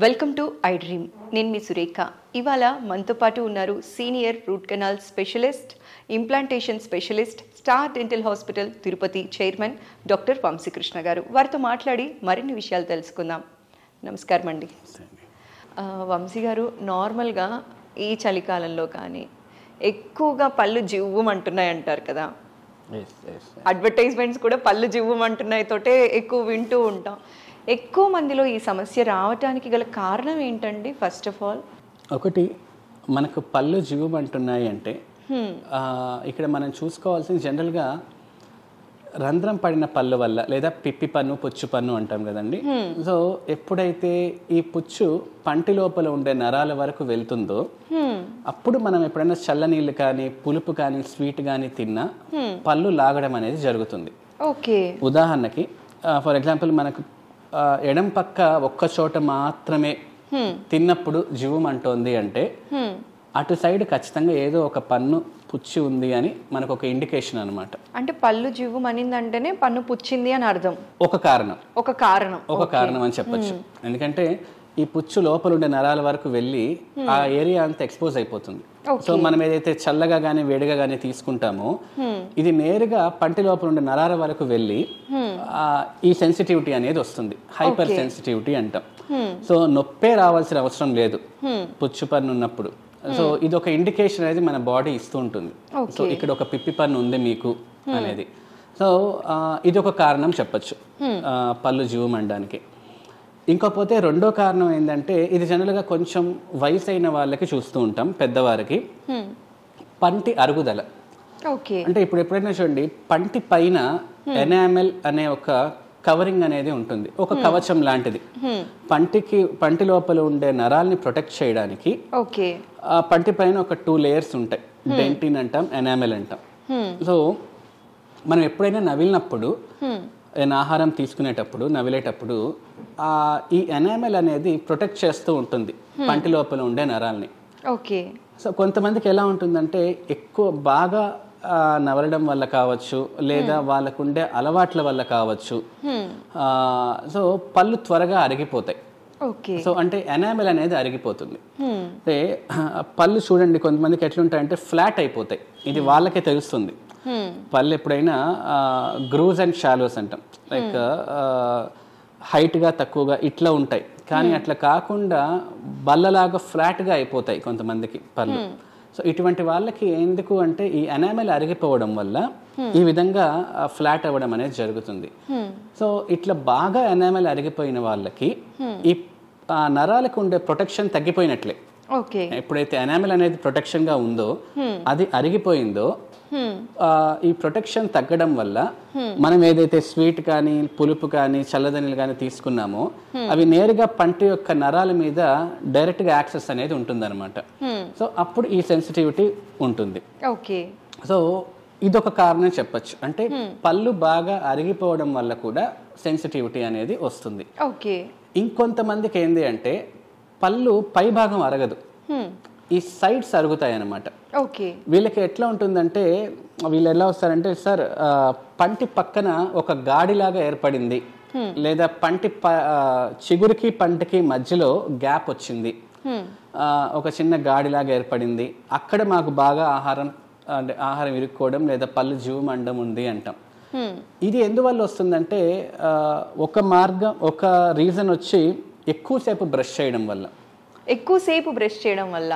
Welcome to I dream. నేను మీ సురేఖ. ఇవాళ మనతో పాటు ఉన్నారు senior root canal specialist, implantation specialist, star dental hospital Tirupati chairman doctor Vamshikrishna garu. వారితో మాట్లాడి మరిన్ని విషయాలు తెలుసుకుందాం. నమస్కారం అండి. వంశీ గారు, నార్మల్గా ఈ చలికాలంలో కానీ ఎక్కువగా పళ్ళు జివ్వమంటున్నాయి అంటారు కదా. అడ్వర్టైజ్మెంట్స్ కూడా పళ్ళు జివ్వమంటున్నాయి తోటే ఎక్కువ వింటూ ఉంటాం. ఎక్కువ మందిలో ఈ సమస్య రావడానికి గల కారణం ఏంటండి? ఫస్ట్ ఆఫ్ ఆల్, ఒకటి మనకు పళ్ళు జివ్వమంటున్నాయి అంటే ఇక్కడ మనం చూసుకోవాల్సింది జనరల్గా రంధ్రం పడిన పళ్ళు వల్ల, లేదా పిప్పి పన్ను, పుచ్చు పన్ను అంటాం కదండి. సో ఎప్పుడైతే ఈ పుచ్చు పంటి లోపల ఉండే నరాల వరకు వెళ్తుందో అప్పుడు మనం ఎప్పుడైనా చల్లనీళ్ళు కానీ, పులుపు కానీ, స్వీట్ కానీ తిన్నా పళ్ళు లాగడం అనేది జరుగుతుంది. ఓకే. ఉదాహరణకి ఫర్ ఎగ్జాంపుల్ మనకు ఎడం పక్క ఒక్క చోట మాత్రమే తిన్నప్పుడు జివ్వమంటోంది అంటే అటు సైడ్ ఖచ్చితంగా ఏదో ఒక పన్ను పుచ్చి ఉంది అని మనకు ఒక ఇండికేషన్ అనమాట. అంటే పళ్ళు జివ్వమనిందంటేనే పన్ను పుచ్చింది అని అర్థం. ఒక కారణం అని చెప్పొచ్చు. ఎందుకంటే ఈ పుచ్చు లోపల ఉండే నరాల వరకు వెళ్ళి ఆ ఏరియా అంతా ఎక్స్పోజ్ అయిపోతుంది. సో మనం ఏదైతే చల్లగా కానీ వేడిగా కానీ తీసుకుంటామో ఇది నేరుగా పంటి లోపల ఉండే నరాల వరకు వెళ్ళి ఈ సెన్సిటివిటీ అనేది వస్తుంది. హైపర్ సెన్సిటివిటీ అంటాం. సో నొప్పే రావాల్సిన అవసరం లేదు పుచ్చు పన్ను ఉన్నప్పుడు. సో ఇది ఒక ఇండికేషన్ అనేది మన బాడీ ఇస్తూ ఉంటుంది. సో ఇక్కడ ఒక పిప్పి పన్ను ఉంది మీకు అనేది. సో ఇది ఒక కారణం చెప్పచ్చు పళ్ళు జివ్వమనడానికి. ఇంకపోతే రెండో కారణం ఏంటంటే ఇది జనరల్గా కొంచెం వయసు అయిన వాళ్ళకి చూస్తూ ఉంటాం, పెద్దవారికి. పంటి అరుగుదల. అంటే ఇప్పుడు ఎప్పుడైనా చూడండి, పంటి పైన ఎనామెల్ అనే ఒక కవరింగ్ అనేది ఉంటుంది, ఒక కవచం లాంటిది. పంటి లోపల ఉండే నరాల్ని ప్రొటెక్ట్ చేయడానికి పంటి పైన ఒక 2 లేయర్స్ ఉంటాయి. డెంటిన్ అంటాం, ఎనామెల్ అంటాం. సో మనం ఎప్పుడైనా నవిలినప్పుడు, ఆహారం తీసుకునేటప్పుడు, నవిలేటప్పుడు ఈ ఎనామెల్ అనేది ప్రొటెక్ట్ చేస్తూ ఉంటుంది పంటి లోపల ఉండే నరాల్ని. సో కొంతమందికి ఎలా ఉంటుందంటే ఎక్కువ బాగా నవలడం వల్ల కావచ్చు, లేదా వాళ్ళకుండే అలవాట్ల వల్ల కావచ్చు, సో పళ్ళు త్వరగా అరిగిపోతాయి. సో అంటే ఎనామెల్ అనేది అరిగిపోతుంది. అంటే పళ్ళు చూడండి, కొంతమందికి ఎట్లుంటాయంటే ఫ్లాట్ అయిపోతాయి. ఇది వాళ్ళకే తెలుస్తుంది. పళ్ళు ఎప్పుడైనా గ్రూవ్స్ అండ్ షాలోస్ అంటాం, లైక్ హైట్గా తక్కువగా ఇట్లా ఉంటాయి. కానీ అట్లా కాకుండా బల్లలాగా ఫ్లాట్గా అయిపోతాయి కొంతమందికి పళ్ళు. సో ఇటువంటి వాళ్ళకి ఎందుకు అంటే ఈ ఎనామెల్ అరిగిపోవడం వల్ల ఈ విధంగా ఫ్లాట్ అవ్వడం అనేది జరుగుతుంది. సో ఇట్లా బాగా ఎనామెల్ అరిగిపోయిన వాళ్ళకి ఈ నరాలకు ఉండే ప్రొటెక్షన్ తగ్గిపోయినట్లే. ఎప్పుడైతే ఎనామెల్ అనేది ప్రొటెక్షన్ గా ఉందో అది అరిగిపోయిందో, ఈ ప్రొటెక్షన్ తగ్గడం వల్ల మనం ఏదైతే స్వీట్ కానీ, పులుపు కానీ, చల్లదనీలు కానీ తీసుకున్నామో అవి నేరుగా పంటి యొక్క నరాల మీద డైరెక్ట్ గా యాక్సెస్ అనేది ఉంటుందన్నమాట. సో అప్పుడు ఈ సెన్సిటివిటీ ఉంటుంది. సో ఇదొక కారణం చెప్పచ్చు. అంటే పళ్ళు బాగా అరిగిపోవడం వల్ల కూడా సెన్సిటివిటీ అనేది వస్తుంది. ఇంకొంతమందికి ఏంది అంటే పళ్ళు పై భాగం అరగదు, ఈ సైడ్స్ అరుగుతాయి అన్నమాట. వీళ్ళకి ఎట్లా ఉంటుందంటే, వీళ్ళు ఎలా వస్తారంటే, సార్ పంటి పక్కన ఒక గాడిలాగా ఏర్పడింది, లేదా పంటి చిగురికి పంటికి మధ్యలో గ్యాప్ వచ్చింది, ఒక చిన్న గాడిలాగా ఏర్పడింది, అక్కడ మాకు బాగా ఆహారం ఇరుక్కోవడం లేదా పళ్ళు జివ్వమండం ఉంది అంటాం. ఇది ఎందువల్ల వస్తుందంటే ఒక రీజన్ వచ్చి ఎక్కువసేపు బ్రష్ చేయడం వల్ల.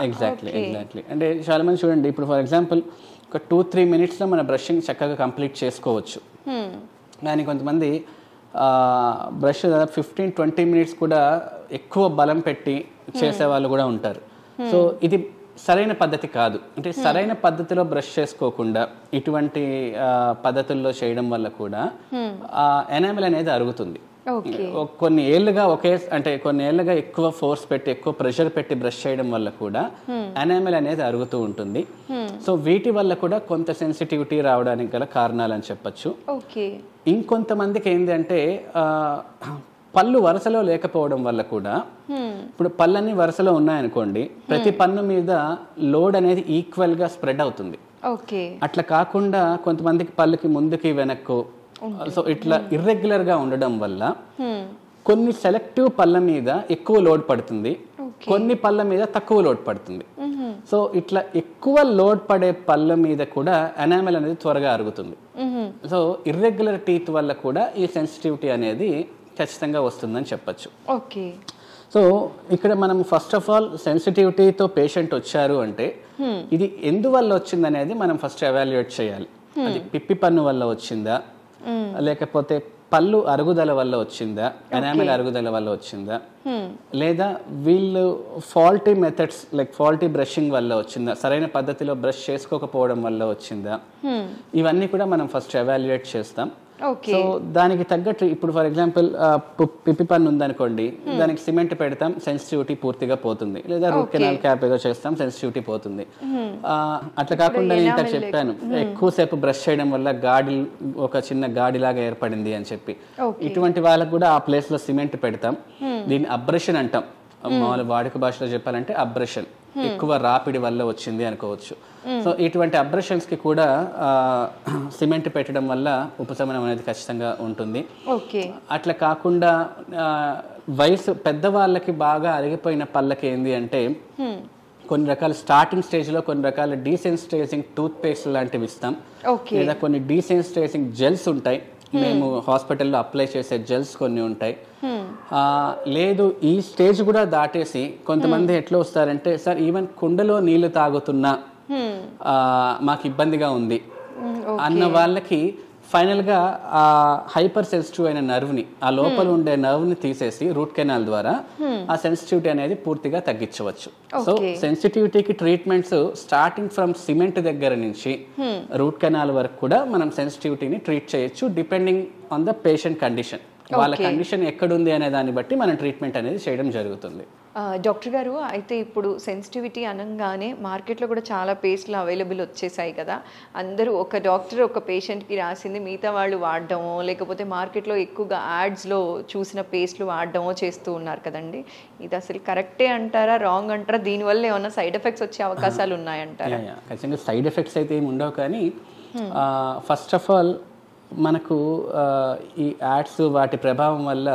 ఎగ్జాక్ట్లీ. అంటే చాలా మంది చూడండి, ఇప్పుడు ఫర్ ఎగ్జాంపుల్ ఒక 2-3 minutes మన బ్రషింగ్ చక్కగా కంప్లీట్ చేసుకోవచ్చు. కానీ కొంతమంది బ్రష్ 15-20 minutes కూడా ఎక్కువ బలం పెట్టి చేసే వాళ్ళు కూడా ఉంటారు. సో ఇది సరైన పద్ధతి కాదు. అంటే సరైన పద్ధతిలో బ్రష్ చేసుకోకుండా ఇటువంటి పద్ధతుల్లో చేయడం వల్ల కూడా ఎనామెల్ అనేది అరుగుతుంది. కొన్ని ఏళ్ళుగా ఎక్కువ ఫోర్స్ పెట్టి, ఎక్కువ ప్రెషర్ పెట్టి బ్రష్ చేయడం వల్ల కూడా ఎనామెల్ అనేది అరుగుతూ ఉంటుంది. సో వీటి వల్ల కూడా కొంత సెన్సిటివిటీ రావడానికి గల కారణాలు అని చెప్పచ్చు. ఇంకొంతమందికి ఏంటి అంటే పళ్ళు వరుసలో లేకపోవడం వల్ల కూడా, ఇప్పుడు పళ్ళన్నీ వరుసలో ఉన్నాయనుకోండి, ప్రతి పన్ను మీద లోడ్ అనేది ఈక్వల్ గా స్ప్రెడ్ అవుతుంది. అట్లా కాకుండా కొంతమందికి పళ్ళకి ముందుకి వెనక్కు, సో ఇట్లా ఇర్రెగ్యులర్ గా ఉండడం వల్ల కొన్ని సెలెక్టివ్ పళ్ళ మీద ఎక్కువ లోడ్ పడుతుంది, కొన్ని పళ్ళ మీద తక్కువ లోడ్ పడుతుంది. సో ఇట్లా ఎక్కువ లోడ్ పడే పళ్ళ మీద కూడా ఎనామెల్ అనేది త్వరగా అరుగుతుంది. సో ఇర్రెగ్యులర్ టీత్ వల్ల కూడా ఈ సెన్సిటివిటీ అనేది ఖచ్చితంగా వస్తుందని చెప్పచ్చు. ఓకే. సో ఇక్కడ మనం ఫస్ట్ ఆఫ్ ఆల్ సెన్సిటివిటీతో పేషెంట్ వచ్చారు అంటే ఇది ఎందువల్ల వచ్చింది అనేది మనం ఫస్ట్ ఎవాల్యుయేట్ చేయాలి. అది పిప్పి పన్ను వల్ల వచ్చిందా, లేకపోతే పళ్ళు అరుగుదల వల్ల వచ్చిందా, ఎనామెల్ అరుగుదల వల్ల వచ్చిందా, లేదా వీళ్ళు faulty methods like faulty brushing వల్ల వచ్చిందా, సరైన పద్ధతిలో బ్రష్ చేసుకోకపోవడం వల్ల వచ్చిందా, ఇవన్నీ కూడా మనం ఫస్ట్ ఎవాల్యుయేట్ చేస్తాం. సో దానికి తగ్గట్టు ఇప్పుడు ఫర్ ఎగ్జాంపుల్ పిప్పి పన్ను ఉందనుకోండి, దానికి సిమెంట్ పెడతాం, సెన్సిటివిటీ పూర్తిగా పోతుంది, లేదా రూట్ కెనాల్ క్యాప్ ఏదో చేస్తాం, సెన్సిటివిటీ పోతుంది. అట్లా కాకుండా నేను ఇంత చెప్పాను ఎక్కువసేపు బ్రష్ చేయడం వల్ల గాడి ఒక చిన్న గాడిలాగా ఏర్పడింది అని చెప్పి, ఇటువంటి వాళ్ళకు కూడా ఆ ప్లేస్ లో సిమెంట్ పెడతాం. దీన్ని అబ్రషన్ అంటాం, మామూలు వాడుక భాషలో చెప్పాలంటే అబ్రషన్, ఎక్కువ రాపిడి వల్ల వచ్చింది అనుకోవచ్చు. సో ఇటువంటి అబ్రషన్స్ కి కూడా సిమెంట్ పెట్టడం వల్ల ఉపశమనం అనేది ఖచ్చితంగా ఉంటుంది. అట్లా కాకుండా వయసు పెద్దవాళ్ళకి బాగా అరిగిపోయిన పళ్ళకి ఏంది అంటే కొన్ని రకాల స్టార్టింగ్ స్టేజ్ లో కొన్ని రకాల డీసెన్సిటైజింగ్ టూత్ పేస్ట్ లాంటివి ఇస్తాం, లేదా కొన్ని డీసెన్సిటైజింగ్ జెల్స్ ఉంటాయి, మేము హాస్పిటల్లో అప్లై చేసే జెల్స్ కొన్ని ఉంటాయి. లేదు ఈ స్టేజ్ కూడా దాటేసి కొంతమంది ఎట్లా వస్తారంటే, సార్ ఈవెన్ కుండలో నీళ్లు తాగుతున్నా మాకు ఇబ్బందిగా ఉంది అన్న వాళ్ళకి ఫైనల్ గా ఆ హైపర్ సెన్సిటివ్ అయిన నర్వ్ ని, ఆ లోపల ఉండే నర్వ్ ని తీసేసి రూట్ కెనాల్ ద్వారా ఆ సెన్సిటివిటీ అనేది పూర్తిగా తగ్గించవచ్చు. సో సెన్సిటివిటీకి ట్రీట్మెంట్స్ స్టార్టింగ్ ఫ్రమ్ సిమెంట్ దగ్గర నుంచి రూట్ కెనాల్ వరకు కూడా మనం సెన్సిటివిటీని ట్రీట్ చేయొచ్చు, depending on the patient condition. వాళ్ళ కండిషన్ ఎక్కడుంది అనే దాన్ని బట్టి మనం ట్రీట్మెంట్ అనేది చేయడం జరుగుతుంది. డాక్టర్ గారు, అయితే ఇప్పుడు సెన్సిటివిటీ అనగానే మార్కెట్లో కూడా చాలా పేస్ట్లు అవైలబుల్ వచ్చేసాయి కదా, అందరూ ఒక డాక్టర్ ఒక పేషెంట్కి రాసింది మిగతా వాళ్ళు వాడడమో, లేకపోతే మార్కెట్లో ఎక్కువగా యాడ్స్లో చూసిన పేస్ట్లు వాడడమో చేస్తూ ఉన్నారు కదండి. ఇది అసలు కరెక్టే అంటారా, రాంగ్ అంటారా? దీనివల్ల ఏమైనా సైడ్ ఎఫెక్ట్స్ వచ్చే అవకాశాలు ఉన్నాయంటారా? ఖచ్చితంగా సైడ్ ఎఫెక్ట్స్ అయితే ఏమి ఉండవు, కానీ ఫస్ట్ ఆఫ్ ఆల్ మనకు ఈ యాడ్స్ వాటి ప్రభావం వల్ల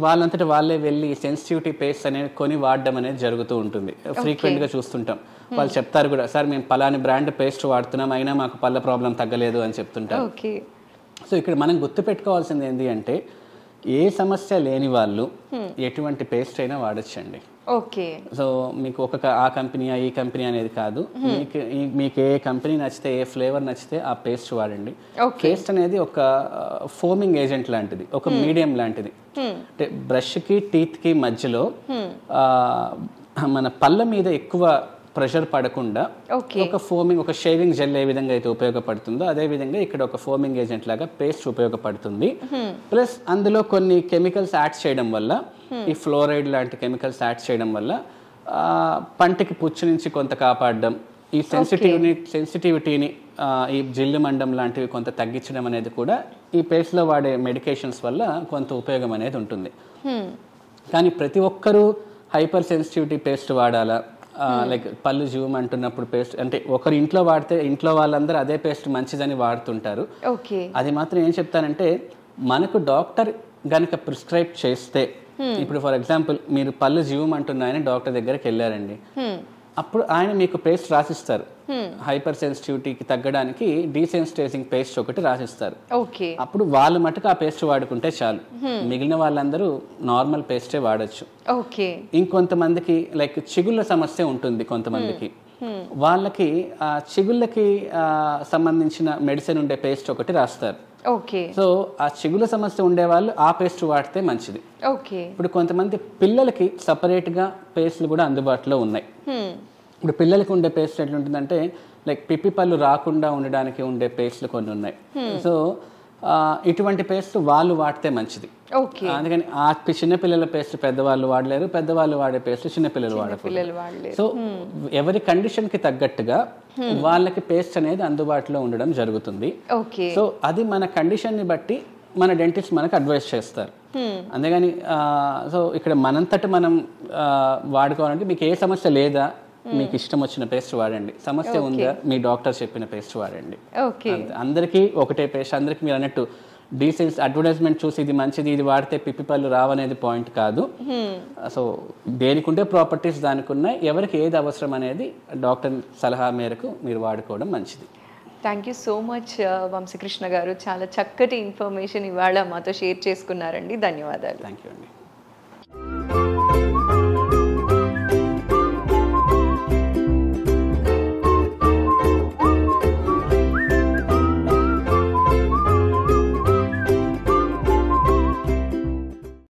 వాళ్ళంతటా వాళ్ళే వెళ్ళి సెన్సిటివిటీ పేస్ట్ అనేది కొని వాడడం అనేది జరుగుతూ ఉంటుంది. ఫ్రీక్వెంట్గా చూస్తుంటాం. వాళ్ళు చెప్తారు కూడా, సార్ మేము పలాని బ్రాండ్ పేస్ట్ వాడుతున్నాం అయినా మాకు పళ్ళ ప్రాబ్లం తగ్గలేదు అని చెప్తుంటారు. సో ఇక్కడ మనం గుర్తుపెట్టుకోవాల్సింది ఏంటి అంటే, ఏ సమస్య లేని వాళ్ళు ఎటువంటి పేస్ట్ అయినా వాడచ్చండి. సో మీకు ఆ కంపెనీ ఈ కంపెనీ అనేది కాదు, మీకు ఏ కంపెనీ నచ్చితే ఏ ఫ్లేవర్ నచ్చితే ఆ పేస్ట్ వాడండి. పేస్ట్ అనేది ఒక ఫోమింగ్ ఏజెంట్ లాంటిది, ఒక మీడియం లాంటిది. అంటే బ్రష్ కి టీత్ కి మధ్యలో మన పళ్ళ మీద ఎక్కువ ప్రెషర్ పడకుండా ఒక ఫోమింగ్, ఒక షేవింగ్ జెల్ ఏ విధంగా అయితే ఉపయోగపడుతుందో అదే విధంగా ఇక్కడ ఒక ఫోమింగ్ ఏజెంట్ లాగా పేస్ట్ ఉపయోగపడుతుంది. ప్లస్ అందులో కొన్ని కెమికల్స్ యాడ్ చేయడం వల్ల, ఈ ఫ్లోరైడ్ లాంటి కెమికల్స్ యాడ్ చేయడం వల్ల పంటికి పుచ్చు నుంచి కొంత కాపాడడం, ఈ సెన్సిటివిటీని ఈ జిల్లు మండం లాంటివి కొంత తగ్గించడం అనేది కూడా ఈ పేస్ట్లో వాడే మెడికేషన్స్ వల్ల కొంత ఉపయోగం అనేది ఉంటుంది. కానీ ప్రతి ఒక్కరూ హైపర్ సెన్సిటివిటీ పేస్ట్ వాడాలా, లైక్ పళ్ళు జీవం అంటున్నప్పుడు పేస్ట్ అంటే ఒకరు ఇంట్లో వాడితే ఇంట్లో వాళ్ళందరూ అదే పేస్ట్ మంచిదని వాడుతుంటారు. అది మాత్రం ఏం చెప్తానంటే, మనకు డాక్టర్ గనక ప్రిస్క్రైబ్ చేస్తే, ఇప్పుడు ఫర్ ఎగ్జాంపుల్ మీరు పళ్ళు జీవం అంటున్నాయని డాక్టర్ దగ్గరికి వెళ్ళారండి, అప్పుడు ఆయన మీకు పేస్ట్ రాసిస్తారు. హైపర్ సెన్సిటివిటీకి తగ్గడానికి డీసెన్సిటైజింగ్ పేస్ట్ ఒకటి రాసిస్తారు. అప్పుడు వాళ్ళు మటుకు ఆ పేస్ట్ వాడుకుంటే చాలు, మిగిలిన వాళ్ళందరూ నార్మల్ పేస్టే వాడచ్చు. ఇంకొంతమందికి లైక్ చిగుళ్ళ సమస్య ఉంటుంది కొంతమందికి, వాళ్ళకి ఆ చిగుళ్ళకి సంబంధించిన మెడిసిన్ ఉండే పేస్ట్ ఒకటి రాస్తారు. సో ఆ చిగుళ్ళ సమస్య ఉండే వాళ్ళు ఆ పేస్ట్ వాడితే మంచిది. ఇప్పుడు కొంతమంది పిల్లలకి సపరేట్ గా పేస్ట్లు కూడా అందుబాటులో ఉన్నాయి. ఇప్పుడు పిల్లలకి ఉండే పేస్ట్ ఎట్లుంటుందంటే, లైక్ పిప్పి పళ్ళు రాకుండా ఉండడానికి ఉండే పేస్ట్లు కొన్ని ఉన్నాయి. సో ఇటువంటి పేస్ట్ వాళ్ళు వాడితే మంచిది. అందుకని ఆ చిన్నపిల్లల పేస్ట్ పెద్దవాళ్ళు వాడలేరు, పెద్దవాళ్ళు వాడే పేస్ట్ చిన్నపిల్లలు వాడలేరు. సో ఎవరి కండిషన్ కి తగ్గట్టుగా వాళ్ళకి పేస్ట్ అనేది అందుబాటులో ఉండడం జరుగుతుంది. సో అది మన కండిషన్ ని బట్టి మన డెంటిస్ట్ మనకు అడ్వైస్ చేస్తారు. అంతేగాని సో ఇక్కడ మనంతట మనం వాడుకోవాలంటే, మీకు ఏ సమస్య లేదా, మీకు ఇష్టం వచ్చిన పేస్ట్ వాడండి, సమస్య ఉందా మీ డాక్టర్ చెప్పిన పేస్ట్ వాడండి. అందరికీ ఒకటే పేస్ట్, అందరికి మీరు అన్నట్టు డీసెల్స్ అడ్వర్టైజ్మెంట్ చూసి ఇది మంచిది, ఇది వాడితే పిప్పి పళ్ళు రావనేది పాయింట్ కాదు. సో దేనికుంటే ప్రాపర్టీస్ దానికి ఉన్నాయి, ఎవరికి ఏది అవసరం అనేది డాక్టర్ సలహా మేరకు మీరు వాడుకోవడం మంచిది. Thank you so much Vamshikrishna garu, చాలా చక్కటి ఇన్ఫర్మేషన్ ఇవాళ మాతో షేర్ చేసుకున్నారండి. ధన్యవాదాలు. థ్యాంక్ యూ అండి.